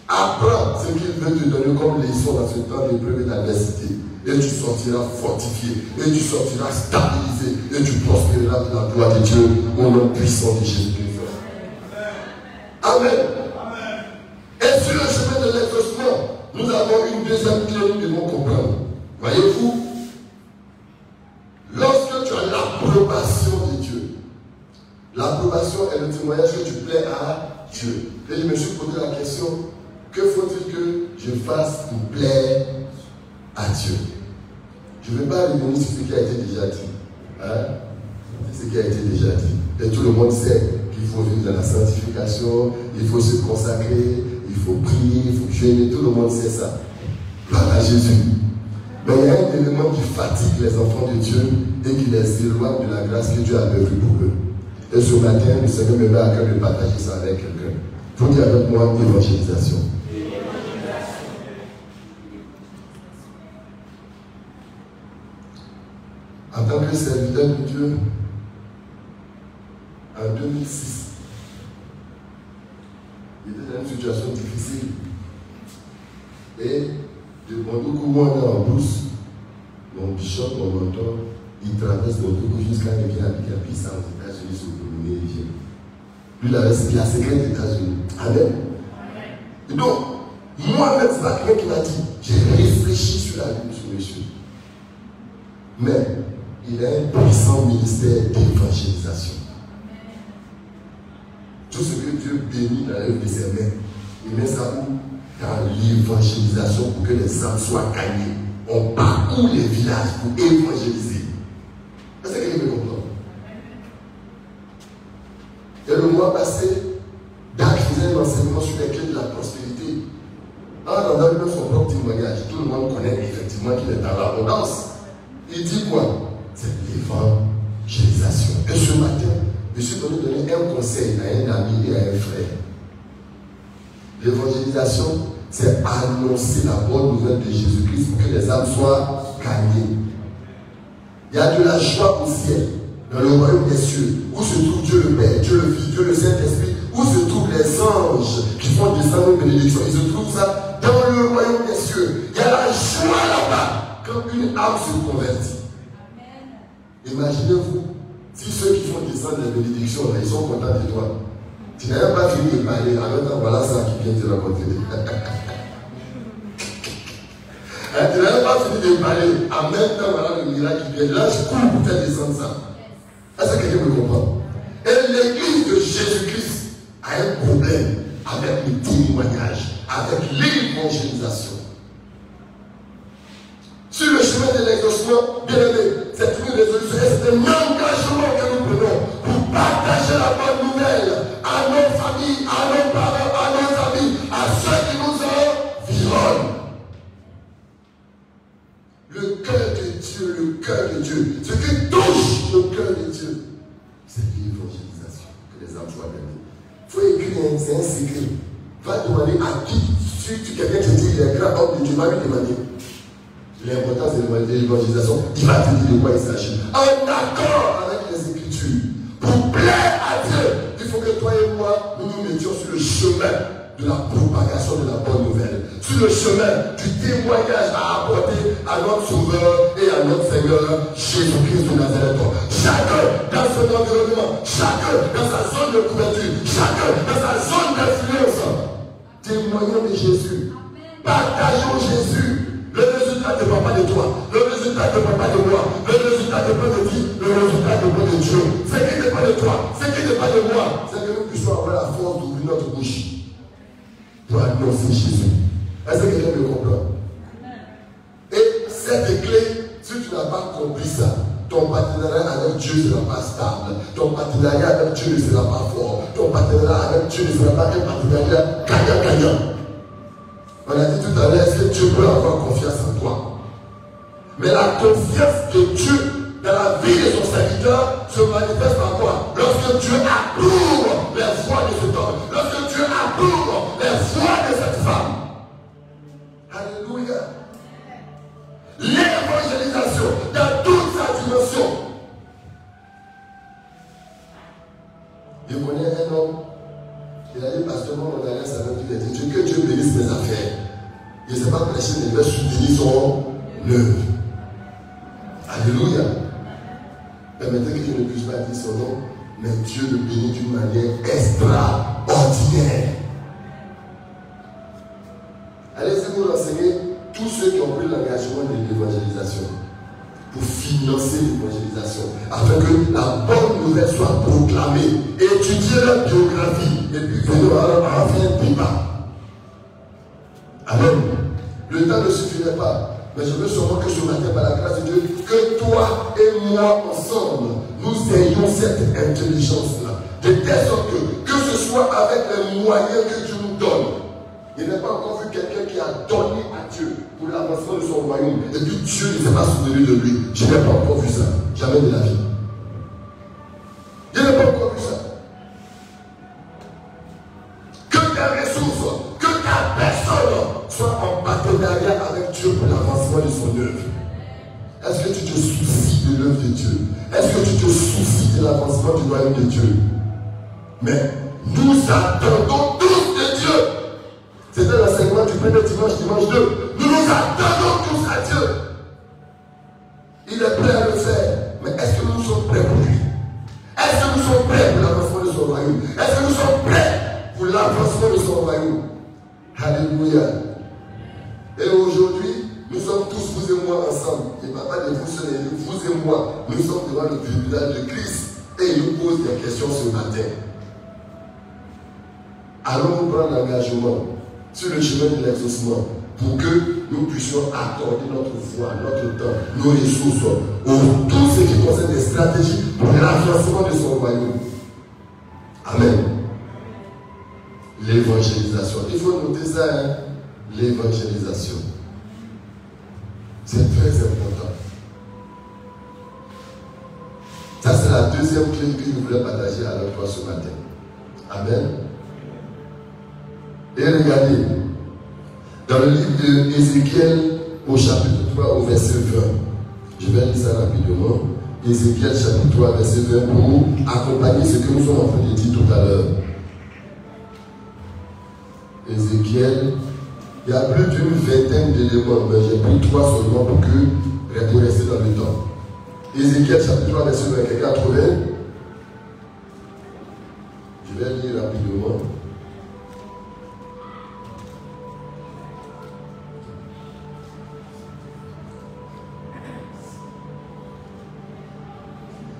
Apprends ce qu'il veut te donner comme leçon dans ce temps d'épreuve et d'adversité. Et tu sortiras fortifié. Et tu sortiras stabilisé. Et tu prospéreras de la gloire de Dieu au nom puissant de Jésus-Christ. Amen. Et sur le chemin de l'exaucement, nous avons une deuxième clé que nous devons comprendre. Voyez-vous, lorsque tu as l'approbation de Dieu, l'approbation est le témoignage que tu plais à Dieu. Et je me suis posé la question, que faut-il que je fasse pour plaire à Dieu? Je ne vais pas revenir sur ce qui a été déjà dit. Hein? C'est ce qui a été déjà dit. Et tout le monde sait qu'il faut vivre dans la sanctification, il faut se consacrer, il faut prier, il faut jeûner, tout le monde sait ça. Gloire à Jésus. Mais il y a un élément qui fatigue les enfants de Dieu et qui les éloigne de la grâce que Dieu a prévue pour eux. Et ce matin, le Seigneur me met à cœur de partager ça avec quelqu'un. Vous dites avec moi évangélisation. En tant que serviteur de Dieu, en 2006, j'étais dans une situation difficile. Et de Mondoukou, où on est en brousse, mon bishop, mon mentor, il traverse Mondoukou jusqu'à ce qu'il vient habiter à Pisa aux États-Unis sur le Méridien. Lui, il avait la secrète des États-Unis. Amen. Et donc, moi-même, c'est pas quelqu'un qui m'a dit, j'ai réfléchi sur la vie de ce monsieur. Mais il a un puissant ministère d'évangélisation. Tout ce que Dieu bénit dans l'œuvre de ses mains, il met ça où? Dans l'évangélisation pour que les âmes soient gagnées. On parcourt les villages pour évangéliser. Est-ce que vous me comprenez? Et le mois passé, Dak faisait un enseignement sur les clés de la prospérité. En entendant son propre témoignage, tout le monde connaît effectivement qu'il est dans l'abondance. Il dit quoi? C'est l'évangélisation. Et ce matin, je suis venu donner un conseil à un ami et à un frère. L'évangélisation, c'est annoncer la bonne nouvelle de Jésus-Christ pour que les âmes soient gagnées. Il y a de la joie au ciel, dans le royaume des cieux, où se trouve Dieu le Père, Dieu le Fils, Dieu le Saint-Esprit, où se trouvent les anges qui font descendre nos bénédictions. Ils se trouvent ça dans le royaume des cieux. Il y a la joie là-bas quand une âme se convertit. Imaginez-vous, si ceux qui font descendre les bénédictions, là, ils sont contents de toi. Tu n'as même pas fini de parler, en même temps, voilà ça qui vient te raconter. Tu n'as même pas fini de parler, en même temps, voilà le miracle qui vient. Là, je cours pour faire descendre ça. Est-ce que quelqu'un me comprend? Et l'église de Jésus-Christ a un problème avec le témoignage, avec l'évangélisation. Sur le chemin de l'exaucement, bien aimé, c'est une résolution, c'est un engagement que nous prenons pour partager la bonne nouvelle à nos familles, à nos parents, à nos amis, à ceux qui nous environnent. Le cœur de Dieu, ce qui touche le cœur de Dieu, c'est l'évangélisation, que les âmes soient gagnées. Il faut écrire, c'est un secret. Va demander à qui, si quelqu'un te dit il est grand homme de Dieu, va lui demander. L'importance de l'évangélisation, il va te dire de quoi il s'agit. En accord avec les Écritures, pour plaire à Dieu, il faut que toi et moi, nous nous mettions sur le chemin de la propagation de la bonne nouvelle, sur le chemin du témoignage à apporter à notre Sauveur et à notre Seigneur Jésus-Christ de Nazareth. Chacun dans son environnement, chacun dans sa zone de couverture, chacun dans sa zone d'influence, témoignons de Jésus, partageons Jésus. Le résultat ne dépend pas de toi, le résultat ne dépend pas de moi, le résultat dépend de qui? Le résultat dépend de Dieu. Ce qui n'est pas de toi, ce qui n'est pas de moi, c'est que nous puissions avoir la force d'ouvrir notre bouche pour annoncer Jésus. Est-ce que quelqu'un me comprend? Et cette clé, si tu n'as pas compris ça, ton partenariat avec Dieu ne sera pas stable, ton partenariat avec Dieu ne sera pas fort, ton partenariat avec Dieu ne sera pas un partenariat gagnant-gagnant. On a dit tout à l'heure, est-ce que Dieu peut avoir confiance en toi? Mais la confiance de Dieu dans la vie de son serviteur se manifeste par quoi? Lorsque Dieu approuve les voies de cet homme, lorsque Dieu approuve les voies de cette femme. Alléluia. L'évangélisation dans toute sa dimension. Je connais un homme. Il a dit, pasteur, mon alliance avec Dieu, il a dit, que Dieu bénisse mes affaires. Il ne s'est pas prêché, mais il va soutenir son œuvre. Alléluia. Permettez que je ne puisse pas dire son nom, mais Dieu le bénit d'une manière extraordinaire. Allez-y vous renseigner tous ceux qui ont pris l'engagement de l'évangélisation pour financer l'évangélisation, afin que la bonne nouvelle soit proclamée, étudier leur biographie, et puis venir en faire un débat. Amen. Le temps ne suffirait pas, mais je veux seulement que ce matin, par la grâce de Dieu, que toi et moi ensemble, nous ayons cette intelligence-là, de telle sorte que ce soit avec les moyens que Dieu nous donne. Il n'a pas encore vu quelqu'un qui a donné à Dieu pour l'avancement de son royaume. Et puis Dieu ne s'est pas souvenu de lui. Je n'ai pas encore vu ça. Jamais de la vie. Je n'ai pas encore vu ça. Que tes ressources, que ta personne soit en partenariat avec Dieu pour l'avancement de son œuvre. Est-ce que tu te soucies de l'œuvre de Dieu? Est-ce que tu te soucies de l'avancement du royaume de Dieu? Mais nous attendons tous de Dieu. C'était l'enseignement du premier dimanche, dimanche 2. Nous nous attendons tous à Dieu. Il est prêt à le faire. Mais est-ce que nous sommes prêts pour lui? Est-ce que nous sommes prêts pour l'avancement de son royaume? Est-ce que nous sommes prêts pour l'avancement de son royaume? Alléluia. Et aujourd'hui, nous sommes tous, vous et moi, ensemble. Il ne parle pas de vous seuls, vous et moi. Nous sommes devant le tribunal de Christ. Et il nous pose des questions ce matin. Allons-nous prendre l'engagement sur le chemin de l'exaucement pour que nous puissions accorder notre foi, notre temps, nos ressources au tout ce qui concerne les stratégies pour l'avancement de son royaume. Amen. L'évangélisation. Il faut noter ça, hein? L'évangélisation. C'est très important. Ça, c'est la deuxième clé que je voulais partager avec toi ce matin. Amen. Et regardez, dans le livre d'Ézéchiel, au chapitre 3, au verset 20, je vais lire ça rapidement. Ézéchiel, chapitre 3, verset 20, pour accompagner ce que nous sommes en train de dire tout à l'heure. Ézéchiel, il y a plus d'une vingtaine d'éléments, mais j'ai pris 3 seulement pour rester dans le temps. Ézéchiel, chapitre 3, verset 20, quelqu'un a trouvé? Je vais lire rapidement.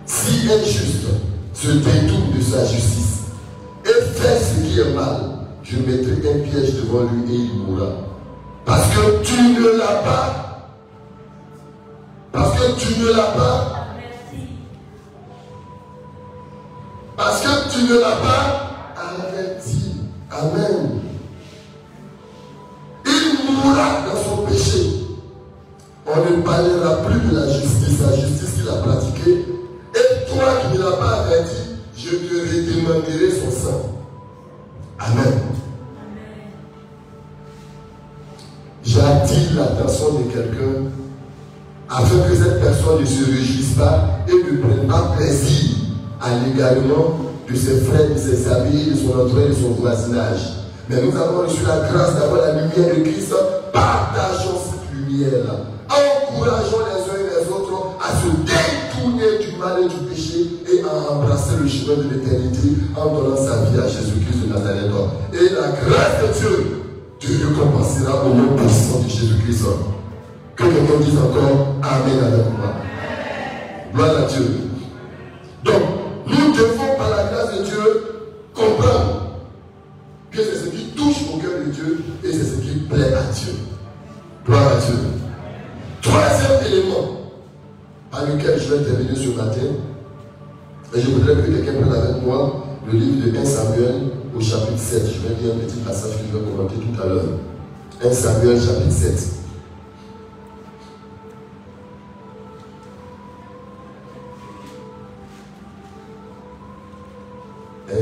Si un juste se détourne de sa justice et fait ce qui est mal, je mettrai un piège devant lui et il mourra. Parce que tu ne l'as pas. Parce que tu ne l'as pas. Parce que tu ne l'as pas averti. Amen. Il mourra dans son péché. On ne parlera plus de la justice qu'il a pratiquée. Et toi qui ne l'as pas averti, je te redemanderai son sang. Amen. J'attire l'attention de quelqu'un afin que cette personne ne se réjouisse pas et ne prenne pas plaisir à l'égarement de ses frères, de ses amis, de son entourage, de son voisinage. Mais nous avons reçu la grâce d'avoir la lumière de Christ. Partageons cette lumière-là. Encourageons les uns et les autres à se détourner du mal et du péché et à embrasser le chemin de l'éternité en donnant sa vie à Jésus-Christ de Nazareth. Et la grâce de Dieu te récompensera au nom puissant de Jésus-Christ. Que quelqu'un dise encore Amen avec moi. Gloire à Dieu. Donc, nous devons par la grâce de Dieu comprendre que c'est ce qui touche au cœur de Dieu et c'est ce qui plaît à Dieu. Gloire à Dieu. Troisième élément par lequel je vais terminer ce matin, et je voudrais que quelqu'un prenne avec moi le livre de 1 Samuel au chapitre 7. Je vais lire un petit passage que je vais commenter tout à l'heure. 1 Samuel chapitre 7.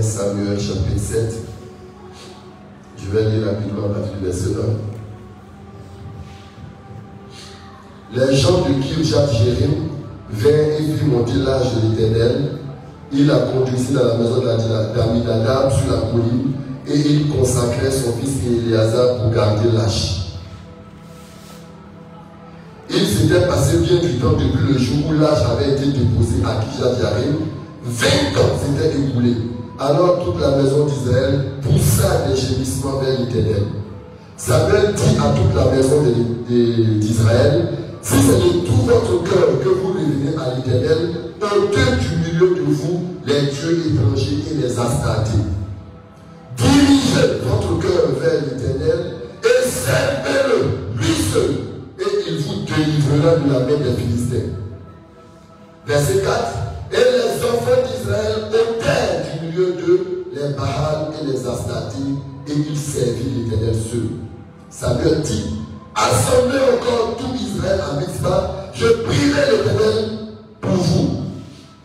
Samuel chapitre 7. Je vais lire rapidement à partir du verset 1. Les gens de Kirjath-Jérim vinrent et firent monter l'arche de l'Éternel. Il la conduisit dans la maison d'Aminadab sur la colline et il consacrait son fils Éléazar pour garder l'arche. Il s'était passé bien du temps depuis le jour où l'arche avait été déposée à Kirjath-Jérim. 20 ans s'étaient écoulés. Alors toute la maison d'Israël poussa des gémissements vers l'Éternel. Samuel dit à toute la maison d'Israël, si c'est de tout votre cœur que vous revenez à l'Éternel, ôtez du milieu de vous les dieux étrangers et les astartés. Dirigez votre cœur vers l'Éternel et servez-le, lui seul, et il vous délivrera de la main des Philistins. Verset 4. Et les enfants d'Israël ôtèrent du milieu d'eux les Baal et les Astartés, et ils servirent l'Éternel seul. Samuel dit, assemblez encore tout Israël à Mitzpah, je prierai l'Éternel pour vous.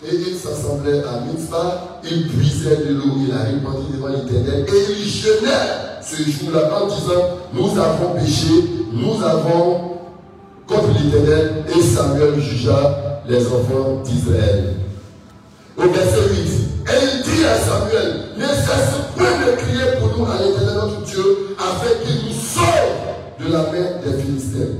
Et ils s'assemblaient à Mitzpah, ils puisaient de l'eau, ils la répandirent devant l'Éternel, et ils jeûnèrent ce jour-là en disant, nous avons péché, nous avons contre l'Éternel, et Samuel jugea les enfants d'Israël. Au verset 8, et il dit à Samuel, ne cesse point de crier pour nous à l'Éternel notre Dieu, afin qu'il nous sauve de la main des Philistins.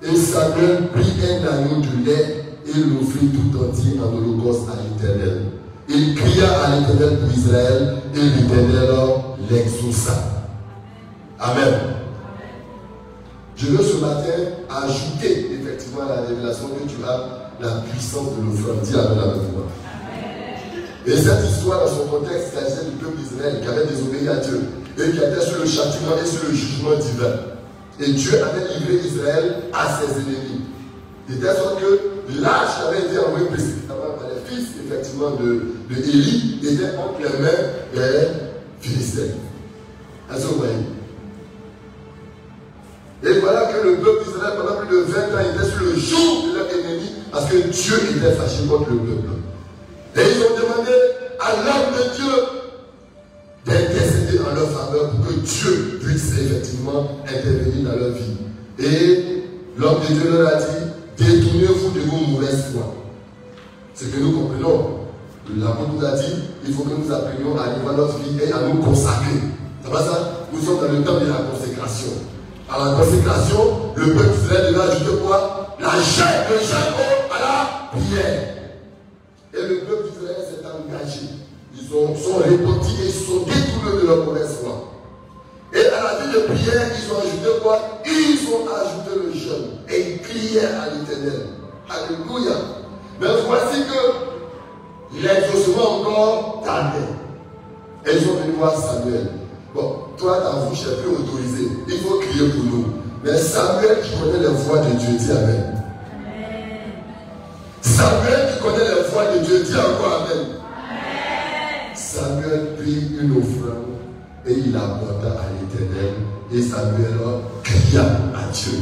Et Samuel prit un agneau de lait et l'offrit tout entier en holocauste à l'Éternel. Il cria à l'Éternel pour Israël, et l'Éternel l'exauça. Amen. Je veux ce matin ajouter effectivement à la révélation que tu as la puissance de l'offrande. Dis Amen avec moi. Et cette histoire, dans son contexte, il s'agissait du peuple d'Israël qui avait désobéi à Dieu et qui était sur le châtiment et sur le jugement divin. Et Dieu avait livré Israël à ses ennemis. De telle sorte que l'arche avait été envoyée précipitamment par les fils, effectivement, de Élie, était entre les mains des Philistins. Est-ce que vous voyez? Et voilà que le peuple d'Israël, pendant plus de 20 ans, était sur le joug de leur ennemi parce que Dieu était fâché contre le peuple. Et ils ont demandé à l'homme de Dieu d'intercéder en leur faveur pour que Dieu puisse effectivement intervenir dans leur vie. Et l'homme de Dieu leur a dit, détournez-vous de vos mauvaises foi. C'est que nous comprenons. L'apôtre nous a dit, il faut que nous apprenions à vivre notre vie et à nous consacrer. C'est pas ça? Nous sommes dans le temps de la consécration. À la consécration, le peuple d'Israël devait ajouter quoi? Le jeûne à la prière. Et le peuple d'Israël s'est engagé. Ils sont repentis et ils sont détournés de leur mauvaise foi. Et à la vie de prière, ils ont ajouté quoi? Ils ont ajouté le jeûne. Et ils criaient à l'Éternel. Alléluia. Mais voici que l'exaucement encore tardait. Et ils sont venus voir Samuel. Bon, toi, ta bouche est plus autorisée. Il faut crier pour nous. Mais Samuel qui connaît les voix de Dieu, dit Amen. Samuel qui connaît les voix de Dieu, dit encore Amen. Samuel prit une offrande et il apporta à l'Éternel. Et Samuel cria à Dieu.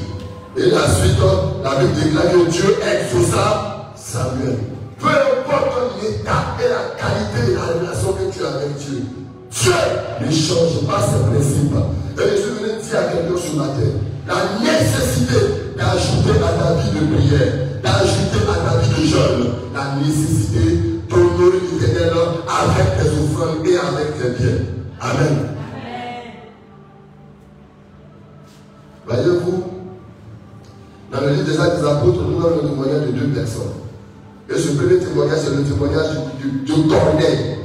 Et la suite, la Bible déclare que Dieu exauça Samuel. Peu importe l'état et la qualité de la relation que tu as avec Dieu, Dieu ne change pas ses principes. Et je venais dire à quelqu'un ce matin, la nécessité d'ajouter à ta vie de prière, d'ajouter à ta vie de jeûne, la nécessité d'honorer l'Éternel avec tes offrandes et avec tes biens. Amen. Voyez-vous, dans le livre des Actes des Apôtres, nous avons le témoignage de deux personnes. Et ce premier témoignage, c'est le témoignage de Corneille.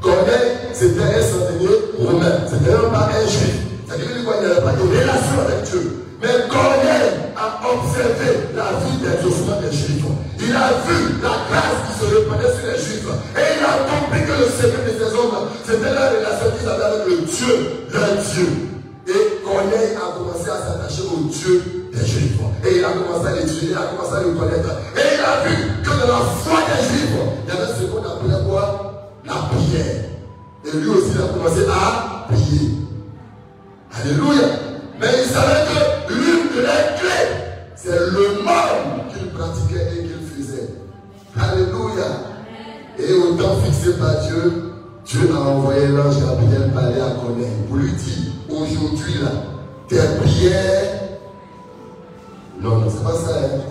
Corneille, c'était un centenier romain. C'était pas un juif. C'est-à-dire qu'il n'avait pas de relation avec Dieu. Mais Corneille a observé la vie d'exaucement des juifs. Il a vu la grâce qui se répandait sur les juifs. Et il a compris que le secret de ces hommes, c'était la relation qu'ils avaient avec le Dieu, leur Dieu. Et Corneille a commencé à s'attacher au Dieu des juifs. Et il a commencé à l'étudier, il a commencé à le connaître. Et il a vu que dans la foi des juifs, il y avait ce qu'on appelait quoi? La prière. Et lui aussi, il a commencé à prier. Alléluia. Mais il savait que l'une de les clés, c'est le monde qu'il pratiquait et qu'il faisait. Alléluia. Et au temps fixé par Dieu, Dieu a envoyé l'ange Gabriel parler à Corneille pour lui dire, aujourd'hui là, tes prières. Non, non, c'est pas ça. Hein.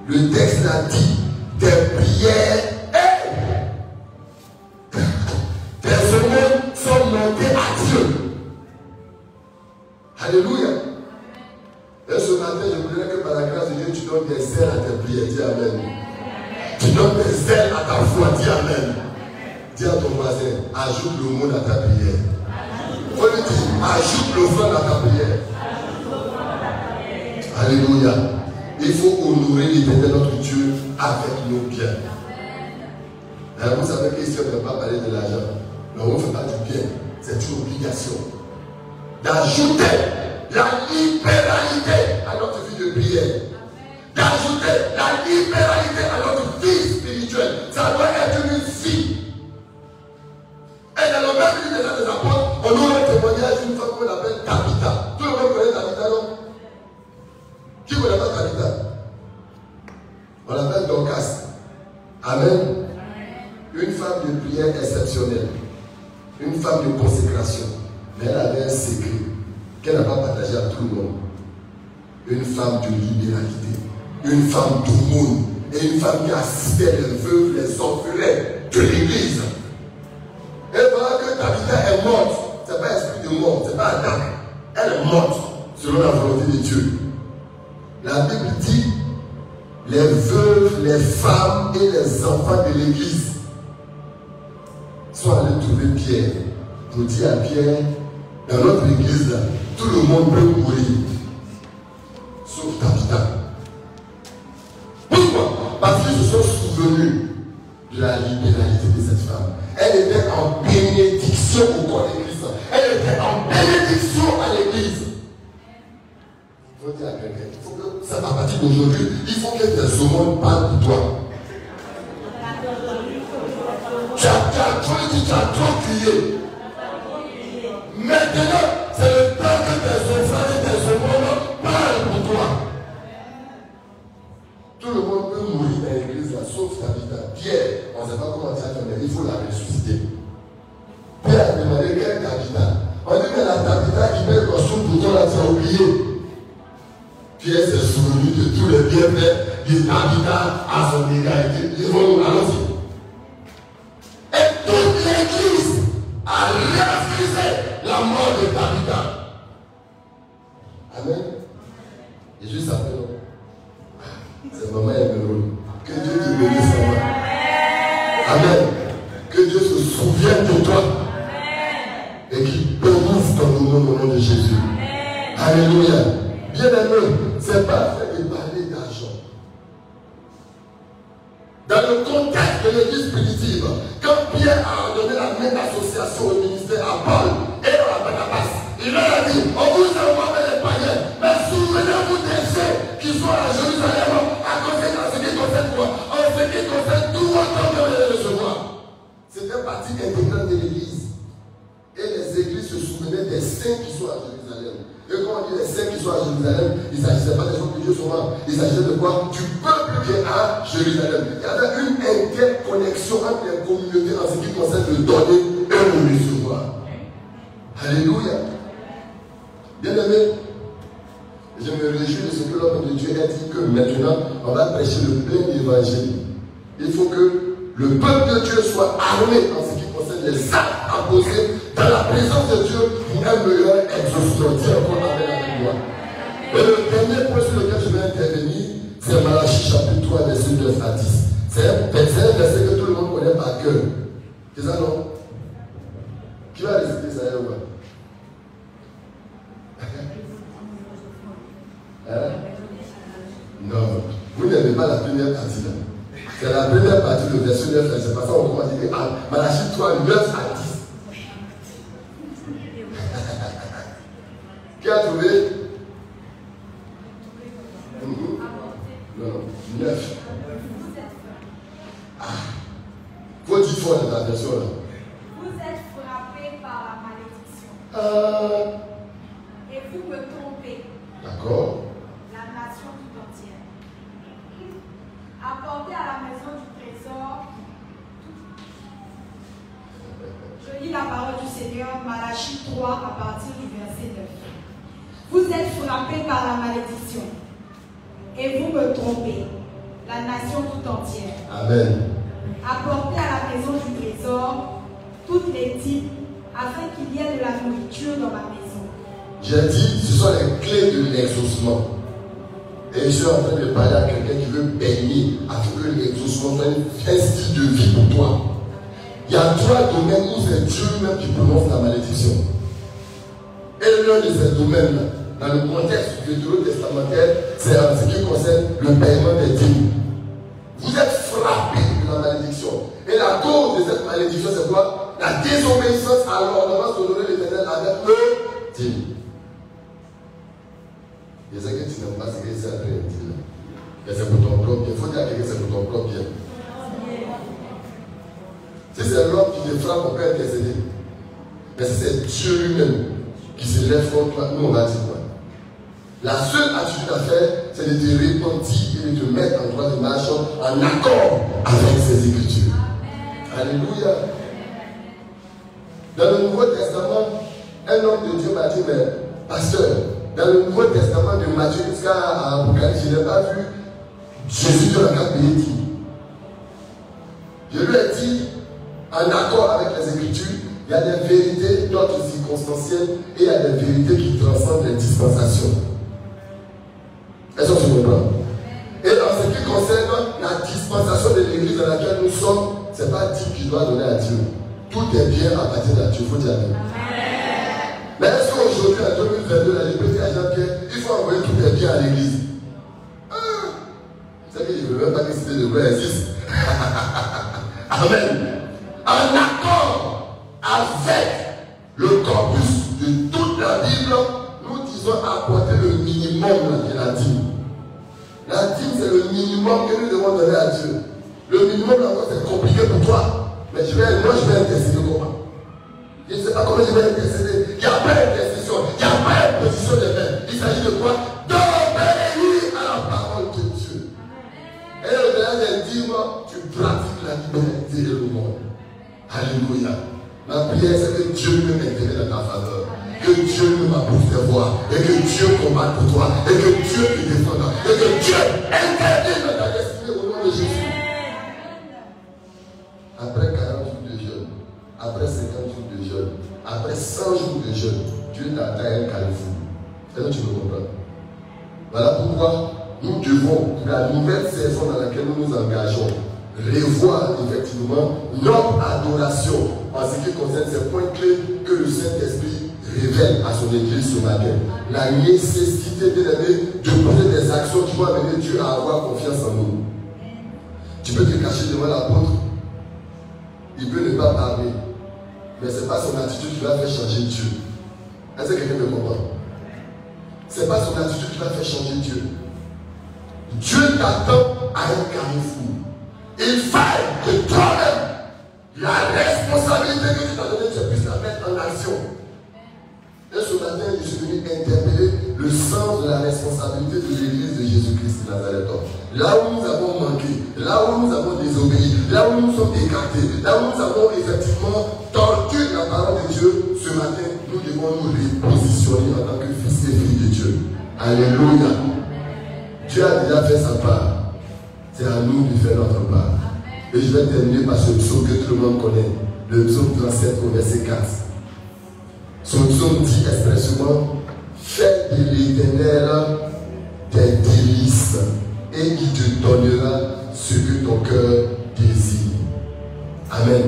Le texte l'a dit, tes prières tes secondes sont montées à Dieu. Alléluia. Et ce matin, je voudrais que par la grâce de Dieu, tu donnes des ailes à tes prières. Dis Amen. Tu donnes des ailes à ta foi. Dis Amen. Dis à ton voisin, ajoute le monde à ta prière. Il faut lui dire, ajoute l'offrande à ta prière. Alléluia. Il faut honorer l'Éternel notre Dieu avec nos biens. Alors vous savez qu'ici on ne peut pas parler de l'argent. Mais on ne fait pas du bien. C'est une obligation. D'ajouter la libéralité à notre vie de prière. D'ajouter la libéralité à notre vie spirituelle. Ça doit être une vie. Et dans le même livre des Apôtres, on a un témoignage d'une femme qu'on appelle Tabitha. Tout le monde connaît Tabitha, non? Qui ne connaît pas Tabitha? On l'appelle Dorcas. Amen. Une femme de prière exceptionnelle. Une femme de consécration. Mais elle avait un secret qu'elle n'a pas partagé à tout le monde. Une femme de libéralité. Une femme d'aumône. Et une femme qui assistait les veuves, les orphelins de l'église. Et voilà que Tabitha est morte. Ce n'est pas esprit de mort, ce n'est pas attaque. Elle est morte selon la volonté de Dieu. La Bible dit les veuves, les femmes et les enfants de l'église sont allés trouver Pierre pour dire à Pierre, dans notre église là, tout le monde peut mourir, sauf Tabitha. Pourquoi? Parce qu'ils se sont souvenus de la libéralité de cette femme. Elle était en bénédiction au corps de l'église. Elle était en bénédiction à l'église. Il faut dire à quelqu'un, il faut que ça à partir d'aujourd'hui, il faut que tes aumônes parlent pour toi. Tu as trop crié. Maintenant, c'est le temps que tes enfants et tes aumônes parlent pour toi. Tout le monde peut mourir dans l'église là, sauf Tabitha. Pierre, on ne sait pas comment dire faut la ressusciter. Pierre a demandé quel Tabitha. On dit que la Tabitha qui met le costume pour toi là, tu as oublié. Pierre s'est souvenu de tous les bienfaits de Tabitha à son égard. Ils vont nous annoncer. Et toute l'église a refusé la mort de Tabitha. Amen. Et juste après, non. C'est maman Emeraude. Que Dieu te bénisse, maman. Amen. Que Dieu se souvienne de toi. Et qu'il bénisse ton nom au nom de Jésus. Alléluia. Bien aimé, ce n'est pas fait de parler d'argent. Dans le contexte de l'église primitive, quand Pierre a donné la même association au ministère à Paul et à Barnabas, il leur a dit, on vous envoie les païens, mais souvenez-vous des faits qui sont à Jérusalem à cause de ce qui concerne moi, en ce qui concerne tout votre homme de les recevoir. C'était partie intégrante de l'église. Et les églises se souvenaient des saints qui sont à Jérusalem. Et quand on dit les saints qui sont à Jérusalem, il ne s'agissait pas des gens que Dieu sont morts. Il s'agissait de quoi? Du peuple qui est à Jérusalem. Il y avait une interconnexion entre les communautés en ce qui concerne le donner et le recevoir. Alléluia. Bien aimé, je me réjouis de ce que l'homme de Dieu a dit que maintenant on va prêcher le plein évangile. Il faut que le peuple de Dieu soit armé en ce qui concerne les actes à poser dans la présence de Dieu pour un meilleur exaucement. Dis encore amen avec moi. Et le dernier point sur lequel je vais intervenir, c'est Malachie chapitre 3, verset 9 à 10. C'est un verset que tout le monde connaît par cœur. C'est ça, non? Qui va réciter ça, Yahweh? Hein? Non, vous n'aimez pas la première partie là. C'est la première partie de verset 9, c'est pas ça on commence à dire Malachie 3, 9 à 10. Qui a trouvé? Non, 9. Ah, faut dire fort dans ta version là. Vous êtes frappés par la malédiction. Et vous me trompez. D'accord. La nation tout entière. Apportez à la maison du trésor. Je lis la parole du Seigneur, Malachie 3, à partir du verset 9. Vous êtes frappés par la malédiction. Et vous me trompez. La nation tout entière. Amen. Apportez à la maison du trésor toutes les types, afin qu'il y ait de la nourriture dans ma maison. J'ai dit, ce sont les clés de l'exaucement. Et je suis en train de parler à quelqu'un qui veut baigner afin que l'exaucement soit un style de vie pour toi. Il y a 3 domaines où c'est Dieu même qui prononce la malédiction. Et l'un de ces domaines, dans le contexte du Vétérotestamentaire, c'est en ce qui concerne le paiement des dîmes. Vous êtes frappés de la malédiction. Et la cause de cette malédiction, c'est quoi? La désobéissance à l'ordonnance d'honorer l'Éternel avec le dîme. Il y a ce que tu n'aimes pas, c'est que c'est après le dîme. Et c'est pour ton propre bien. Il faut dire à quelqu'un que c'est pour ton propre bien. Si c'est l'homme qui te frappe, on peut intercéder. Mais si c'est Dieu lui-même qui se lève contre toi, nous on va dire quoi? La seule attitude à faire, c'est de te repentir et de te mettre en droit de marche en accord avec ces Écritures. Alléluia. Dans le Nouveau Testament, un homme de Dieu m'a dit, mais pasteur, dans le Nouveau Testament de Matthieu jusqu'à Apocalypse, je n'ai pas vu Jésus de la Galilée. Je lui ai dit, en accord avec les Écritures, il y a des vérités d'ordre circonstanciel et il y a des vérités qui transcendent les dispensations. Est-ce que tu comprends? Et en ce qui concerne la dispensation de l'église dans laquelle nous sommes, ce n'est pas Dieu qui doit donner à Dieu. Tout est bien à partir de Dieu, il faut dire Amen. Mais est-ce qu'aujourd'hui, en 2022, la liberté à Jean-Pierre, il faut envoyer tout est bien à l'église? C'est que je ne veux même pas que c'était de vrai existe. Amen. En accord avec le corpus de toute la Bible, nous disons apporter le minimum de la dîme. La dîme, c'est le minimum que nous devons donner à Dieu. Le minimum, encore, c'est compliqué pour toi. Mais moi, je vais intercéder comment? Je ne sais pas comment je vais intercéder. Il n'y a pas d'intercession, il n'y a pas d'imposition de main. Il s'agit de quoi? D'obéir à la parole de Dieu. Et au-delà des dîmes, tu pratiques la liberté et le monde. Alléluia. Ma prière, c'est que Dieu me maintienne dans ta faveur. Que Dieu me m'approuve tes voix. Et que Dieu combatte pour toi. Et que Dieu te défende. Et que Dieu intervienne dans ta destinée au nom de Jésus. Après 40 jours de jeûne, après 50 jours de jeûne, après 100 jours de jeûne, Dieu t'attend un carrefour. Est-ce que tu me comprends? Voilà pourquoi nous devons, pour la nouvelle saison dans laquelle nous nous engageons, revoir effectivement notre adoration en ce qui concerne ces points clés que le Saint-Esprit révèle à son Église ce matin. La nécessité de poser des actions qui vont amener Dieu à avoir confiance en nous. Tu peux te cacher devant l'apôtre. Il peut ne pas parler. Mais ce n'est pas son attitude qui va faire changer Dieu. Est-ce que quelqu'un me comprend? Ce n'est pas son attitude qui va faire changer Dieu. Dieu t'attend à un carrefour. Il faille que toi-même, la responsabilité que tu t'as donnée, tu puisses la mettre en action. Et ce matin, je suis venu interpeller le sens de la responsabilité de l'Église de Jésus-Christ de Nazareth. Là où nous avons manqué, là où nous avons désobéi, là où nous sommes écartés, là où nous avons effectivement tordu la parole de Dieu, ce matin, nous devons nous repositionner en tant que fils et filles de Dieu. Alléluia. Dieu a déjà fait sa part. C'est à nous de faire notre part. Et je vais terminer par ce psaume que tout le monde connaît. Le psaume 37 au verset 4. Son psaume dit expressément: fais de l'Éternel tes délices et il te donnera ce que ton cœur désire. Amen.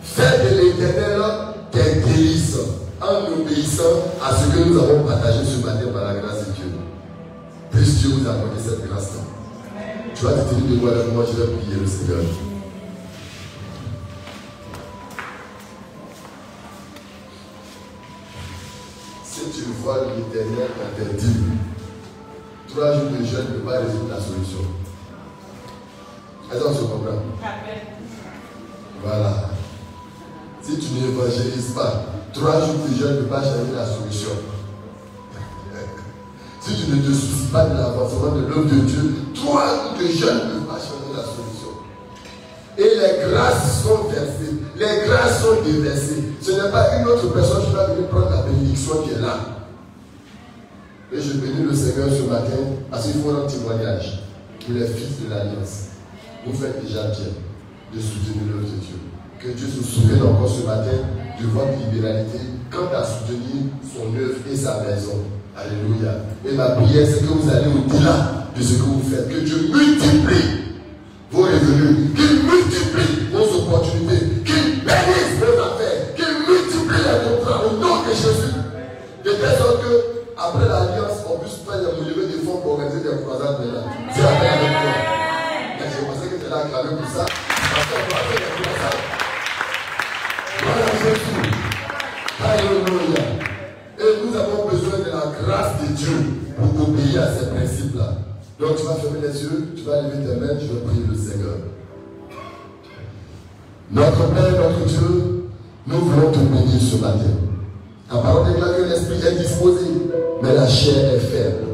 Fais de l'Éternel tes délices en obéissant à ce que nous avons partagé ce matin par la grâce de Dieu. Puisse Dieu vous accorder cette grâce-là. Tu vas te tenir debout avec moi, je vais prier le Seigneur. Si tu vois l'Éternel t'interdit, 3 jours de jeûne ne peut pas résoudre la solution. Est-ce qu'on se comprend? Voilà. Si tu n'évangélises pas, 3 jours de jeûne ne peut pas changer la solution. Si tu ne te soucies pas de l'avancement de l'œuvre de Dieu, 3 jours de jeûne ne peuvent pas changer la solution. Et les grâces sont versées, les grâces sont déversées. Ce n'est pas une autre personne qui va venir prendre la bénédiction qui est là. Et je bénis le Seigneur ce matin parce qu'il faut un témoignage pour les fils de l'Alliance. Vous faites déjà bien de soutenir l'œuvre de Dieu. Que Dieu se souvienne encore ce matin de votre libéralité quant à soutenir son œuvre et sa maison. Alléluia. Et ma prière, c'est que vous allez au-delà de ce que vous faites. Que Dieu multiplie vos revenus, qu'il multiplie vos opportunités, qu'il bénisse vos affaires, qu'il multiplie les contrats au nom de Jésus. De telle sorte que, après l'alliance, on puisse faire des levées de fonds pour organiser des croisades maintenant. C'est la paix avec toi. Mais je pensais que tu étais là à pour ça. Parce qu'on va faire des croisades. Voilà Jésus. Alléluia. Et nous avons besoin de la grâce de Dieu pour obéir à ces principes-là. Donc tu vas fermer les yeux, tu vas lever tes mains, je vais prier le Seigneur. Notre Père, notre Dieu, nous voulons te bénir ce matin. Ta parole déclare que l'esprit est disposé, mais la chair est faible.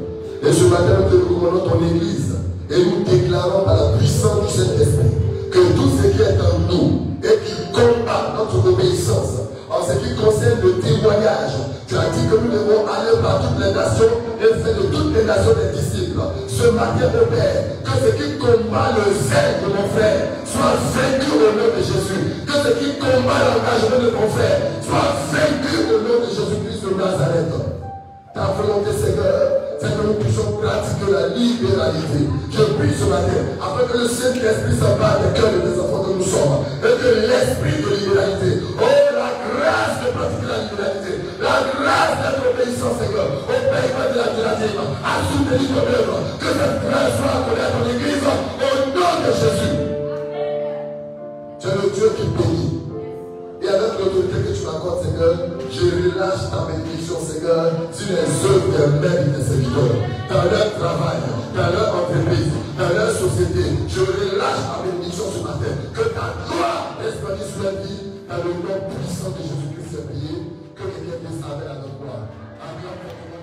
Et ce matin, nous te recommandons ton Église et nous déclarons par la puissance du Saint-Esprit que tout ce qui est en nous et qui combat notre obéissance en ce qui concerne le témoignage, tu as dit que nous devons aller par toutes les nations et faire de toutes les nations des disciples. Ce matin, mon Père, que ce qui combat le zèle de mon frère soit vaincu au nom de Jésus. Que ce qui combat l'engagement de mon frère soit vaincu au nom de Jésus-Christ de Nazareth. Ta volonté, Seigneur, c'est que nous puissions pratiquer la libéralité. Je prie ce matin, afin que le Saint-Esprit s'embarque des cœurs de tes enfants que nous sommes, et que l'esprit de libéralité, oh la grâce de pratiquer la libéralité, la grâce d'être obéissant, Seigneur, au paiement de l'alternative, à soutenir ton œuvre, que cette grâce soit accordée à ton Église, au nom de Jésus. Tu es le Dieu qui bénit. Et avec l'autorité que tu m'accordes, Seigneur, je relâche ta bénédiction, Seigneur, sur les œuvres des mains de tes serviteurs, dans leur travail, dans leur entreprise, dans leur société. Je relâche ta bénédiction ce matin. Que ta gloire reste sur la vie, dans le nom puissant de Jésus-Christ, prié, que quelqu'un puisse avoir la gloire. Amen.